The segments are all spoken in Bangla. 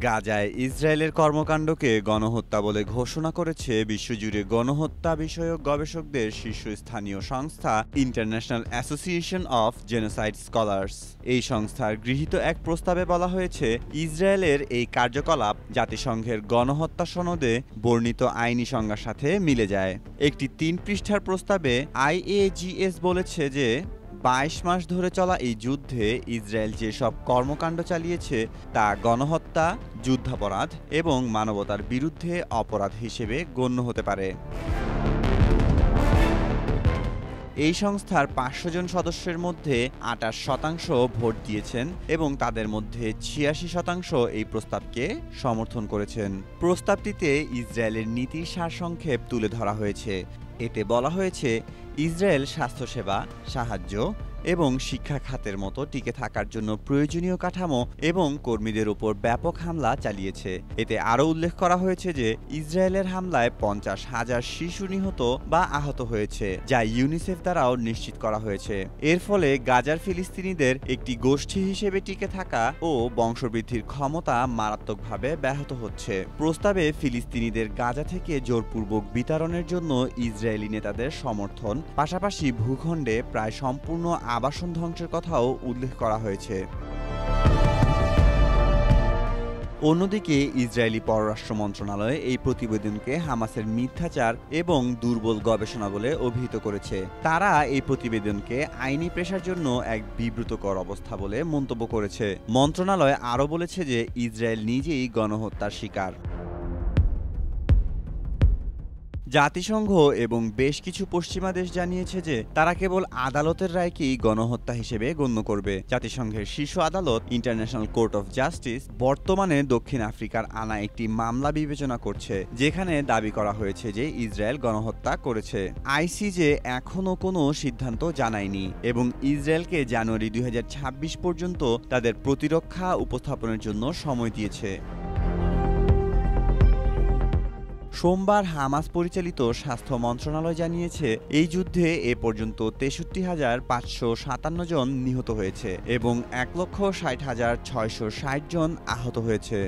গাজায় ইসরায়েলের কর্মকাণ্ডকে গণহত্যা বলে ঘোষণা করেছে বিশ্বজুড়ে গণহত্যা বিষয়ক গবেষকদের শীর্ষস্থানীয় সংস্থা international association of genocide scholars. এই সংস্থার গৃহীত এক প্রস্তাবে বলা হয়েছে, ইসরায়েলের এই কার্যকলাপ জাতিসংঘের গণহত্যা সনদে বর্ণিত আইনি সংজ্ঞার সাথে মিলে যায়। একটি ৩ পৃষ্ঠার প্রস্তাবে IAGS বলেছে যে ২২ মাস ধরে চলা এই যুদ্ধে ইসরায়েল যেসব কর্মকাণ্ড চালিয়েছে তা গণহত্যা, যুদ্ধাপরাধ এবং মানবতার বিরুদ্ধে অপরাধ হিসেবে গণ্য হতে পারে। এই সংস্থার ৫০০ জন সদস্যের মধ্যে ২৮% ভোট দিয়েছেন এবং তাদের মধ্যে ৮৬% এই প্রস্তাবকে সমর্থন করেছেন। প্রস্তাবটিতে ইসরায়েলের নীতির সারসংক্ষেপ তুলে ধরা হয়েছে। এতে বলা হয়েছে, ইসরায়েল স্বাস্থ্যসেবা, সাহায্য এবং শিক্ষা খাতের মতো টিকে থাকার জন্য প্রয়োজনীয় কাঠামো এবং কর্মীদের উপর ব্যাপক হামলা চালিয়েছে। এতে আরও উল্লেখ করা হয়েছে যে ইসরায়েলের হামলায় ৫০,০০০ শিশু নিহত বা আহত হয়েছে, যা ইউনিসেফ দ্বারাও নিশ্চিত করা হয়েছে। এর ফলে গাজার ফিলিস্তিনিদের একটি গোষ্ঠী হিসেবে টিকে থাকা ও বংশবৃদ্ধির ক্ষমতা মারাত্মকভাবে ব্যাহত হচ্ছে। প্রস্তাবে ফিলিস্তিনিদের গাজা থেকে জোরপূর্বক বিতাড়নের জন্য ইসরায়েলি নেতাদের সমর্থন, পাশাপাশি ভূখণ্ডে প্রায় সম্পূর্ণ আবাসন ধ্বংসের কথাও উল্লেখ করা হয়েছে। অন্যদিকে ইসরায়েলি পররাষ্ট্র মন্ত্রণালয় এই প্রতিবেদনকে হামাসের মিথ্যাচার এবং দুর্বল গবেষণা বলে অভিহিত করেছে। তারা এই প্রতিবেদনকে আইনি পেশার জন্য এক বিব্রতকর অবস্থা বলে মন্তব্য করেছে। মন্ত্রণালয় আরও বলেছে যে ইসরায়েল নিজেই গণহত্যার শিকার। জাতিসংঘ এবং বেশ কিছু পশ্চিমা দেশ জানিয়েছে যে তারা কেবল আদালতের রায়কেই গণহত্যা হিসেবে গণ্য করবে। জাতিসংঘের শীর্ষ আদালত ইন্টারন্যাশনাল কোর্ট অফ জাস্টিস বর্তমানে দক্ষিণ আফ্রিকার আনা একটি মামলা বিবেচনা করছে, যেখানে দাবি করা হয়েছে যে ইসরায়েল গণহত্যা করেছে। ICJ এখনও কোনো সিদ্ধান্ত জানায়নি এবং ইসরায়েলকে জানুয়ারি ২০২৬ পর্যন্ত তাদের প্রতিরক্ষা উপস্থাপনের জন্য সময় দিয়েছে। সোমবার হামাস পরিচালিত স্বাস্থ্য মন্ত্রণালয় জানিয়েছে, এই যুদ্ধে এ পর্যন্ত ৬৩,৫৫৭ জন নিহত হয়েছে এবং ১,৬০,৬৬০ জন আহত হয়েছে।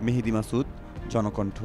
মেহেদী মাসুদ, জনকণ্ঠ।